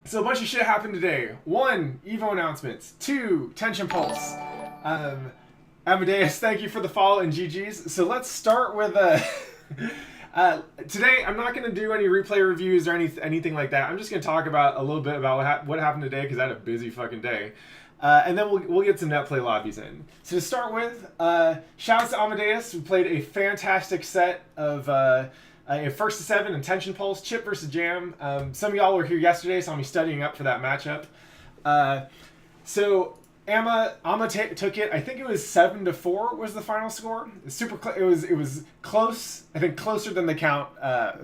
So a bunch of shit happened today. One, Evo announcements. Two, Tension Pulse. Um, Amadeus, thank you for the follow and GG's. So let's start with today I'm not going to do any replay reviews or anything like that. I'm just going to talk about a little bit about what happened today because I had a busy fucking day. And then we'll get some net play lobbies in. So to start with, shouts to Amadeus, who played a fantastic set of first to seven and Tension Pulse, Chip versus Jam. Some of y'all were here yesterday, saw me studying up for that matchup. So Amma took it. I think it was 7-4 was the final score. It was close. I think closer than the count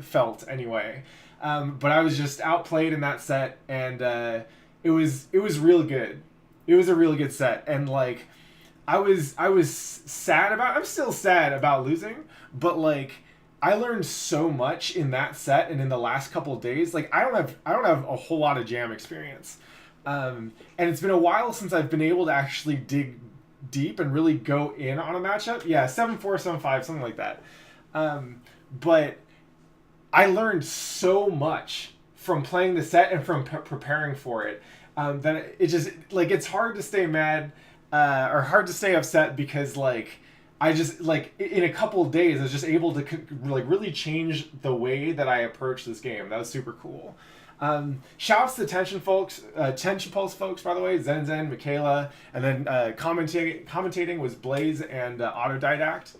felt anyway. But I was just outplayed in that set, and it was real good. It was a really good set, and like I was sad about. I'm still sad about losing, but like I learned so much in that set and in the last couple of days. Like I don't have a whole lot of jam experience, and it's been a while since I've been able to actually dig deep and really go in on a matchup. Yeah, 7-4, 7-5, something like that. But I learned so much from playing the set and from preparing for it. That it just like it's hard to stay mad or hard to stay upset because like I just like in a couple of days I was just able to like really change the way that I approach this game. That was super cool. Shouts to Tension Pulse folks, by the way, Zen, Michaela, and then commentating was Blaze and Autodidact.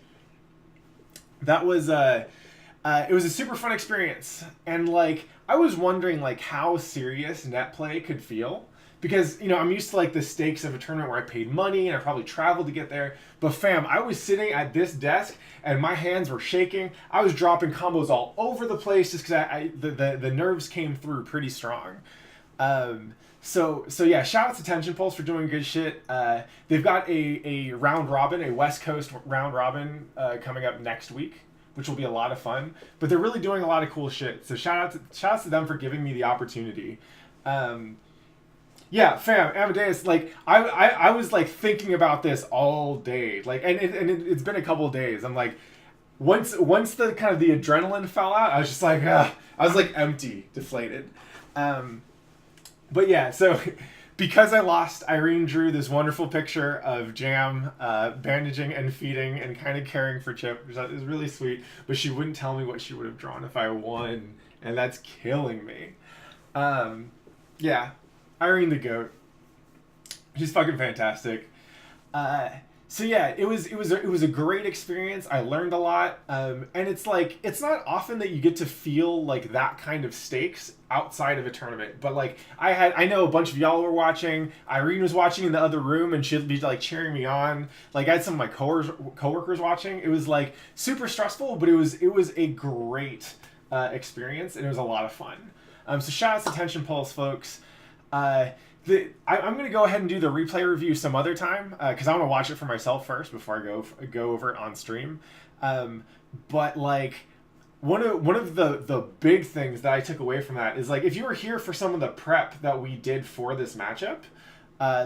That was it was a super fun experience, and like I was wondering like how serious net play could feel because I'm used to like the stakes of a tournament where I paid money and I probably traveled to get there. But fam, I was sitting at this desk and my hands were shaking. I was dropping combos all over the place just because the nerves came through pretty strong. So yeah, shout out to Tension Pulse for doing good shit. They've got a round robin, a West Coast round robin coming up next week, which will be a lot of fun. But they're really doing a lot of cool shit. So shout outs to them for giving me the opportunity. Yeah, fam, Amadeus, like I was like thinking about this all day, like, and it's been a couple of days. I'm like, once the kind of the adrenaline fell out, I was just like, I was like empty, deflated. But yeah, so because I lost, Irene drew this wonderful picture of Jam bandaging and feeding and kind of caring for Chip, which is really sweet. But she wouldn't tell me what she would have drawn if I won, and that's killing me. Yeah. Irene the goat. She's fucking fantastic. So yeah, it was a great experience. I learned a lot, and it's like it's not often that you get to feel like that kind of stakes outside of a tournament. But like I know a bunch of y'all were watching. Irene was watching in the other room, and she'd be like cheering me on. Like I had some of my coworkers watching. It was like super stressful, but it was a great experience, and it was a lot of fun. So shout out to Tension Pulse, folks. I'm going to go ahead and do the replay review some other time because I want to watch it for myself first before I go over it on stream. But like one of the big things that I took away from that is like if you were here for some of the prep that we did for this matchup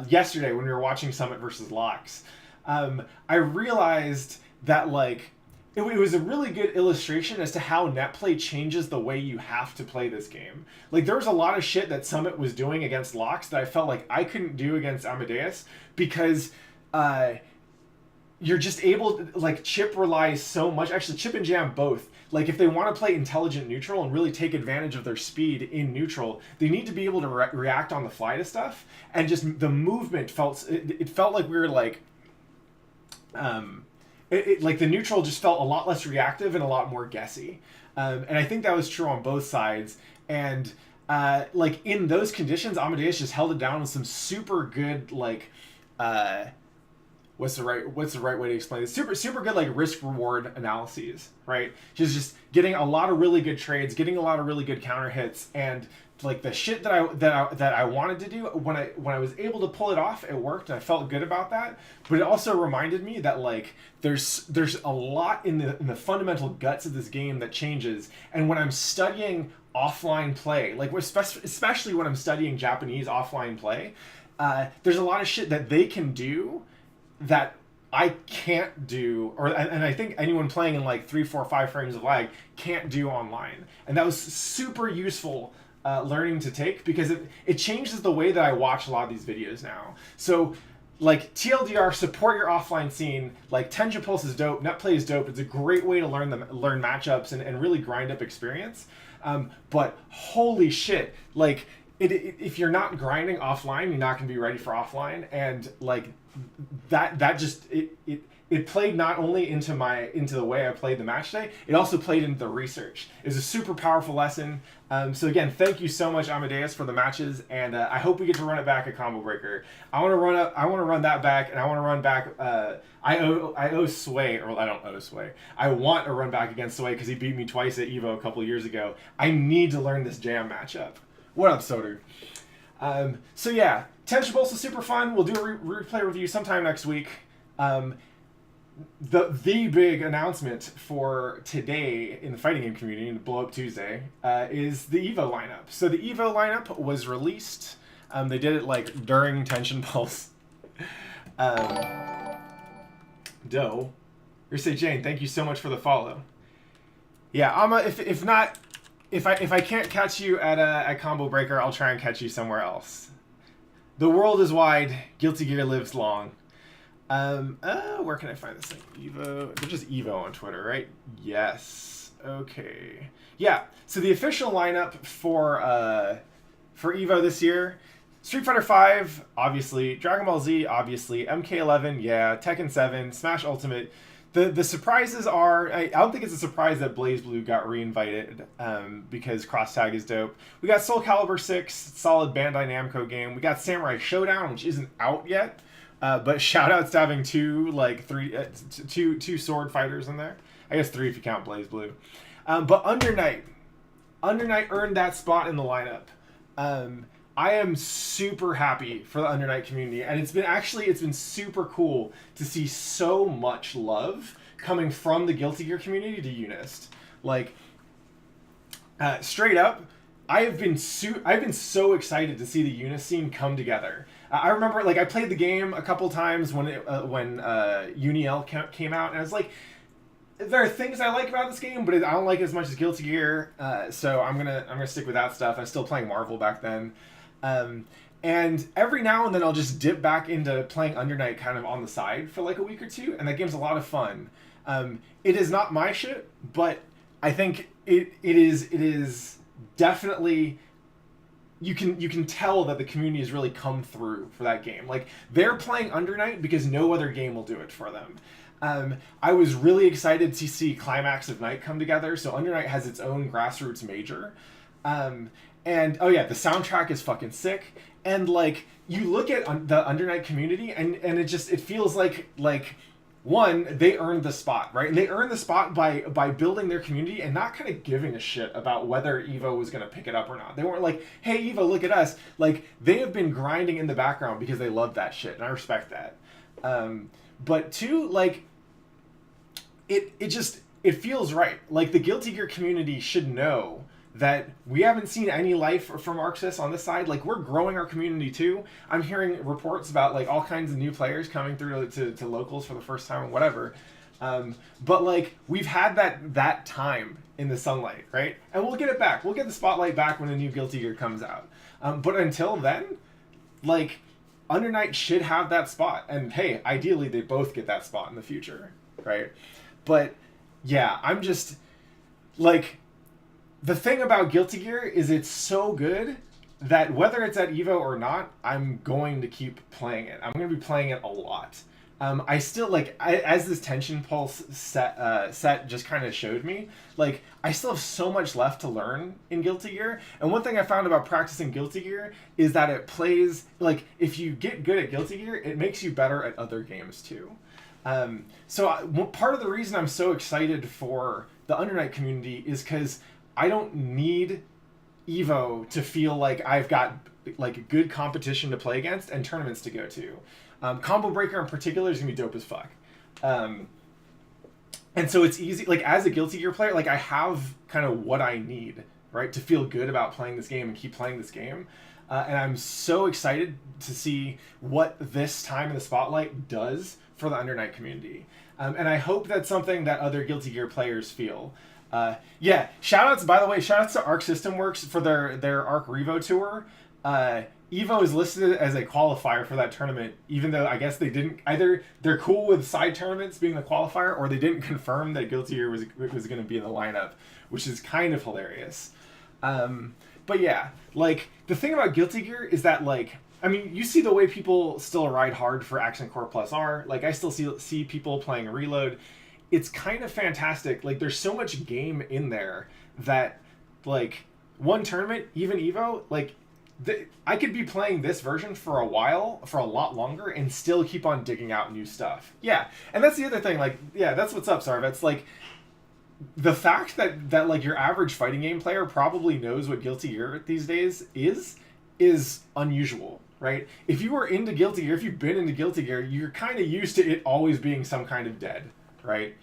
yesterday when we were watching Summit versus Locks, I realized that like it was a really good illustration as to how net play changes the way you have to play this game. Like there was a lot of shit that Summit was doing against Locks that I felt like I couldn't do against Amadeus because you're just able to, like Chip relies so much. Actually, Chip and Jam both. Like if they want to play intelligent neutral and really take advantage of their speed in neutral, they need to be able to react on the fly to stuff. And just the movement it felt like we were like like the neutral just felt a lot less reactive and a lot more guessy, and I think that was true on both sides. And like in those conditions, Amadeus just held it down with some super good like what's the right way to explain it? Super good like risk reward analyses, right? Just getting a lot of really good trades, getting a lot of really good counter hits, and like the shit that I wanted to do when I was able to pull it off, it worked, and I felt good about that. But it also reminded me that like there's a lot in the fundamental guts of this game that changes, and when I'm studying offline play, like especially when I'm studying Japanese offline play, there's a lot of shit that they can do that I can't do, and I think anyone playing in like 3, 4, 5 frames of lag can't do online, and that was super useful learning to take, because it changes the way that I watch a lot of these videos now. So like TLDR, support your offline scene. Like Tension Pulse is dope, Netplay is dope. It's a great way to learn matchups and really grind up experience. But holy shit, like if you're not grinding offline, you're not going to be ready for offline. And like that just it played not only into the way I played the match day, it also played into the research. It was a super powerful lesson. So again, thank you so much, Amadeus, for the matches, and I hope we get to run it back at Combo Breaker. I want to run that back, and I want to run back. I owe Sway, or I don't owe Sway. I want to run back against Sway because he beat me twice at Evo a couple of years ago. I need to learn this jam matchup. What up, Soder? So yeah, Tension Pulse is super fun. We'll do a replay review sometime next week. The big announcement for today in the fighting game community, in the Blow Up Tuesday, is the Evo lineup. So the Evo lineup was released. They did it like during Tension Pulse. Doe, Say Jane, thank you so much for the follow. Yeah, if I can't catch you at Combo Breaker, I'll try and catch you somewhere else. The world is wide. Guilty Gear lives long. Where can I find this thing? Evo. They're just Evo on Twitter, right? Yes. Okay. Yeah. So the official lineup for Evo this year: Street Fighter V, obviously; Dragon Ball Z, obviously; MK11, yeah; Tekken 7, Smash Ultimate. The surprises are, I don't think it's a surprise that BlazBlue got reinvited, because Cross Tag is dope. We got Soul Calibur 6, solid Bandai Namco game. We got Samurai Showdown, which isn't out yet, but shout outs to having two sword fighters in there. I guess 3 if you count BlazBlue. But Under Night earned that spot in the lineup. I am super happy for the Under Night community, and it's been super cool to see so much love coming from the Guilty Gear community to Unist. Like, straight up, I've been so excited to see the Unist scene come together. I remember, like, I played the game a couple times when Uniel came out, and I was like, there are things I like about this game, but I don't like it as much as Guilty Gear. So I'm gonna stick with that stuff. I was still playing Marvel back then. And every now and then I'll just dip back into playing Under Night kind of on the side for like a week or two, and that game's a lot of fun. It is not my shit, but I think it is definitely, you can tell that the community has really come through for that game. Like, they're playing Under Night because no other game will do it for them. I was really excited to see Climax of Night come together. So Under Night has its own grassroots major. And oh yeah, the soundtrack is fucking sick. And like, you look at the Under Night community, and it feels like one, they earned the spot, right? And they earned the spot by building their community and not kind of giving a shit about whether Evo was going to pick it up or not. They weren't like, hey, Evo, look at us. Like, they have been grinding in the background because they love that shit, and I respect that. But two, like, it feels right. Like, the Guilty Gear community should know that we haven't seen any life from ArcSys on this side. Like, we're growing our community too. I'm hearing reports about like all kinds of new players coming through to locals for the first time or whatever. But like, we've had that time in the sunlight, right? And we'll get it back. We'll get the spotlight back when a new Guilty Gear comes out. But until then, like, Under Night should have that spot. And hey, ideally they both get that spot in the future, right? But yeah, I'm just like, the thing about Guilty Gear is it's so good that whether it's at Evo or not, I'm going to keep playing it. I'm going to be playing it a lot. I still, like, as this Tension Pulse set just kind of showed me, like, I still have so much left to learn in Guilty Gear. And one thing I found about practicing Guilty Gear is that it plays, like, if you get good at Guilty Gear, it makes you better at other games too. So part of the reason I'm so excited for the Under Night community is because I don't need Evo to feel like I've got like good competition to play against and tournaments to go to. Combo Breaker in particular is gonna be dope as fuck. And so it's easy, like, as a Guilty Gear player, like, I have kind of what I need, right, to feel good about playing this game and keep playing this game. And I'm so excited to see what this time in the spotlight does for the Under Night community. And I hope that's something that other Guilty Gear players feel. Yeah, shoutouts, by the way, shoutouts to Arc System Works for their Arc Revo tour. Evo is listed as a qualifier for that tournament, even though I guess they didn't, either they're cool with side tournaments being the qualifier, or they didn't confirm that Guilty Gear was going to be in the lineup, which is kind of hilarious. But yeah, like, the thing about Guilty Gear is that, like, I mean, you see the way people still ride hard for Accent Core Plus R. Like, I still see people playing Reload. It's kind of fantastic. Like, there's so much game in there that, like, one tournament, even Evo, like, I could be playing this version for a while, for a lot longer, and still keep on digging out new stuff. Yeah, and that's the other thing. Like, yeah, that's what's up, Sarvets. Like, the fact that like your average fighting game player probably knows what Guilty Gear these days is unusual, right? If you were into Guilty Gear, if you've been into Guilty Gear, you're kind of used to it always being some kind of dead, right?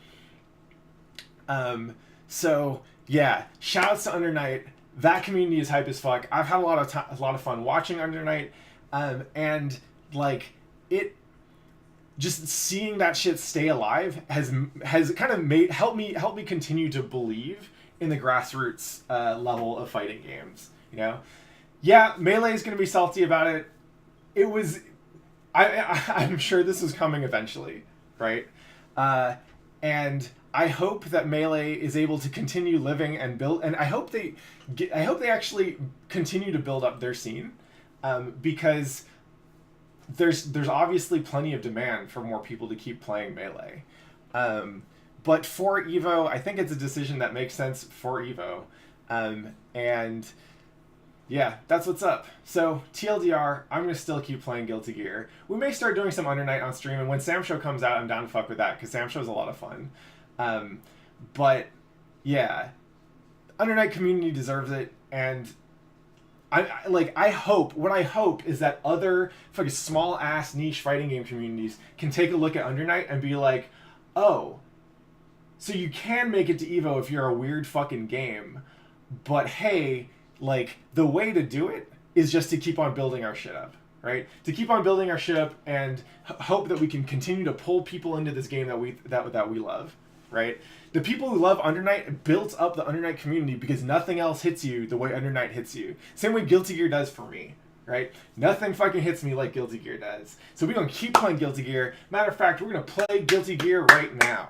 So yeah, shouts to Under Night. That community is hype as fuck. I've had a lot of fun watching Under Night, and like it. Just seeing that shit stay alive has kind of helped me continue to believe in the grassroots level of fighting games. You know, yeah, Melee is going to be salty about it. It was, I'm sure this is coming eventually, right? And I hope that Melee is able to continue living and build, and I hope they actually continue to build up their scene, because there's obviously plenty of demand for more people to keep playing Melee. But for Evo, I think it's a decision that makes sense for Evo. And yeah, that's what's up. So TLDR, I'm going to still keep playing Guilty Gear. We may start doing some Under Night on stream, and when Sam Show comes out, I'm down to fuck with that, because Sam Show is a lot of fun. But yeah, Under Night community deserves it, and I hope is that other fucking small ass niche fighting game communities can take a look at Under Night and be like, oh, so you can make it to Evo if you're a weird fucking game, but hey, like, the way to do it is just to keep on building our shit up, right? To keep on building our shit up and hope that we can continue to pull people into this game that we love, right? The people who love Under Night built up the Under Night community because nothing else hits you the way Under Night hits you. Same way Guilty Gear does for me, right? Nothing fucking hits me like Guilty Gear does. So we're going to keep playing Guilty Gear. Matter of fact, we're going to play Guilty Gear right now.